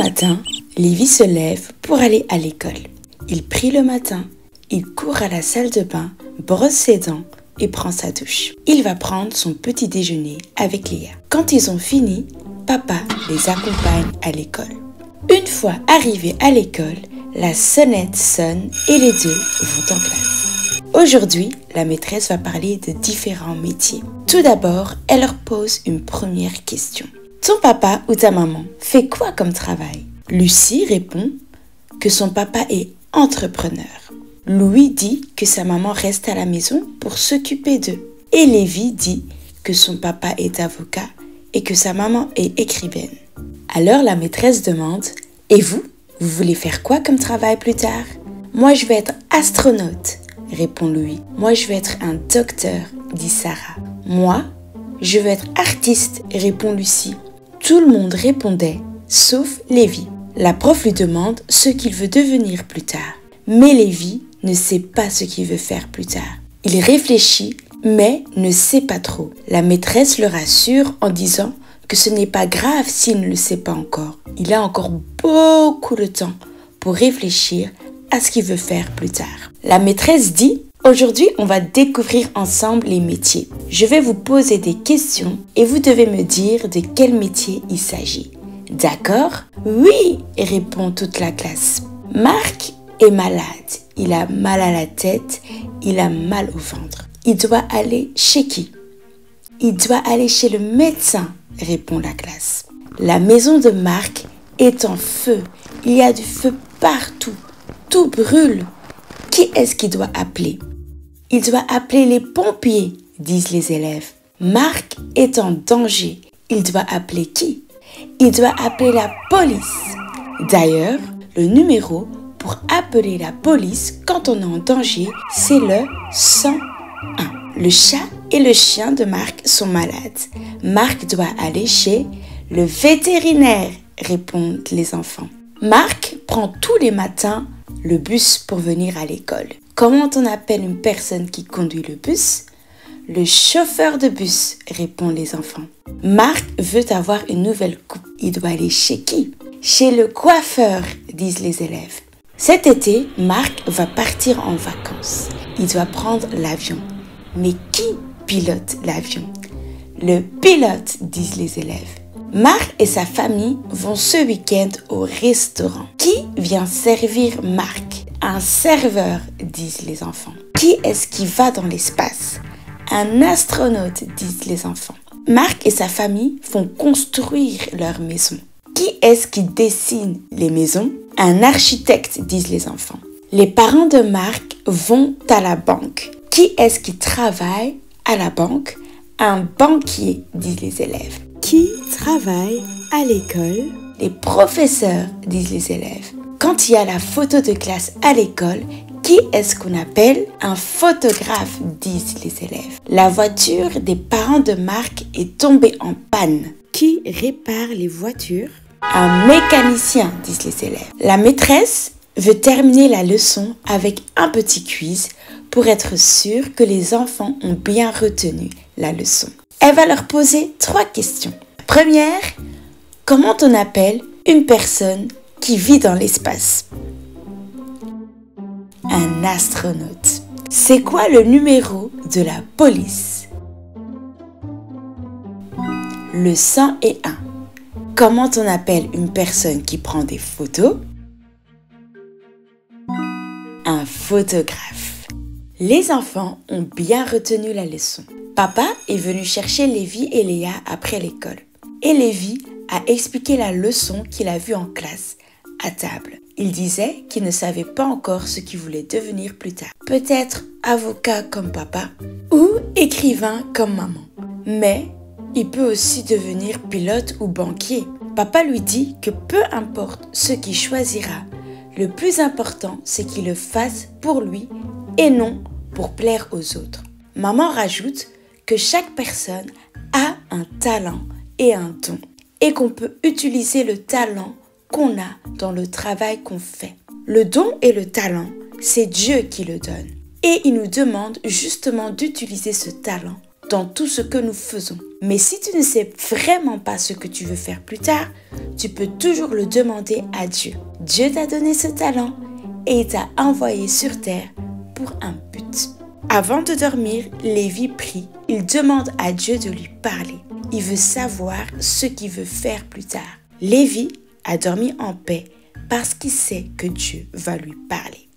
matin, Lévi se lève pour aller à l'école. Il prie le matin, il court à la salle de bain, brosse ses dents et prend sa douche. Il va prendre son petit déjeuner avec Léa. Quand ils ont fini, papa les accompagne à l'école. Une fois arrivés à l'école, la sonnette sonne et les deux vont en classe. Aujourd'hui, la maîtresse va parler de différents métiers. Tout d'abord, elle leur pose une première question. Ton papa ou ta maman fait quoi comme travail? Lucie répond que son papa est entrepreneur. Louis dit que sa maman reste à la maison pour s'occuper d'eux. Et Lévi dit que son papa est avocat et que sa maman est écrivaine. Alors la maîtresse demande « Et vous, vous voulez faire quoi comme travail plus tard ?»« Moi, je vais être astronaute, » répond Louis. « Moi, je vais être un docteur, » dit Sarah. « Moi, je veux être artiste, » répond Lucie. Tout le monde répondait, sauf Lévi. La prof lui demande ce qu'il veut devenir plus tard. Mais Lévi ne sait pas ce qu'il veut faire plus tard. Il réfléchit, mais ne sait pas trop. La maîtresse le rassure en disant que ce n'est pas grave s'il ne le sait pas encore. Il a encore beaucoup de temps pour réfléchir à ce qu'il veut faire plus tard. La maîtresse dit « Aujourd'hui, on va découvrir ensemble les métiers. Je vais vous poser des questions et vous devez me dire de quel métier il s'agit. D'accord ?»« Oui !» répond toute la classe. Marc est malade. Il a mal à la tête, il a mal au ventre. Il doit aller chez qui? Il doit aller chez le médecin, répond la classe. La maison de Marc est en feu. Il y a du feu partout. Tout brûle. Qui est-ce qu'il doit appeler? Il doit appeler les pompiers, disent les élèves. Marc est en danger. Il doit appeler qui? Il doit appeler la police. D'ailleurs, le numéro pour appeler la police quand on est en danger, c'est le 101. Le chat et le chien de Marc sont malades. Marc doit aller chez le vétérinaire, répondent les enfants. Marc prend tous les matins le bus pour venir à l'école. Comment on appelle une personne qui conduit le bus? Le chauffeur de bus, répondent les enfants. Marc veut avoir une nouvelle coupe. Il doit aller chez qui? Chez le coiffeur, disent les élèves. Cet été, Marc va partir en vacances. Il doit prendre l'avion. Mais qui pilote l'avion? Le pilote, disent les élèves. Marc et sa famille vont ce week-end au restaurant. Qui vient servir Marc? Un serveur, disent les enfants. Qui est-ce qui va dans l'espace? Un astronaute, disent les enfants. Marc et sa famille vont construire leur maison. Qui est-ce qui dessine les maisons? Un architecte, disent les enfants. Les parents de Marc vont à la banque. Qui est-ce qui travaille à la banque? Un banquier, disent les élèves. Qui travaille à l'école? Les professeurs, disent les élèves. Quand il y a la photo de classe à l'école, qui est-ce qu'on appelle? Un photographe, disent les élèves. La voiture des parents de Marc est tombée en panne. Qui répare les voitures? Un mécanicien, disent les élèves. La maîtresse veut terminer la leçon avec un petit quiz pour être sûre que les enfants ont bien retenu la leçon. Elle va leur poser 3 questions. Première, comment on appelle une personne qui vit dans l'espace? Un astronaute. C'est quoi le numéro de la police? Le 101. Comment on appelle une personne qui prend des photos? Un photographe. Les enfants ont bien retenu la leçon. Papa est venu chercher Lévi et Léa après l'école. Et Lévi a expliqué la leçon qu'il a vue en classe, à table. Il disait qu'il ne savait pas encore ce qu'il voulait devenir plus tard. Peut-être avocat comme papa ou écrivain comme maman. Mais il peut aussi devenir pilote ou banquier. Papa lui dit que peu importe ce qu'il choisira, le plus important, c'est qu'il le fasse pour lui et non pour plaire aux autres. Maman rajoute que chaque personne a un talent et un don et qu'on peut utiliser le talent qu'on a dans le travail qu'on fait. Le don et le talent, c'est Dieu qui le donne. Et il nous demande justement d'utiliser ce talent dans tout ce que nous faisons. Mais si tu ne sais vraiment pas ce que tu veux faire plus tard, tu peux toujours le demander à Dieu. Dieu t'a donné ce talent et il t'a envoyé sur terre pour un but. Avant de dormir, Lévi prie. Il demande à Dieu de lui parler. Il veut savoir ce qu'il veut faire plus tard. Lévi a dormi en paix parce qu'il sait que Dieu va lui parler.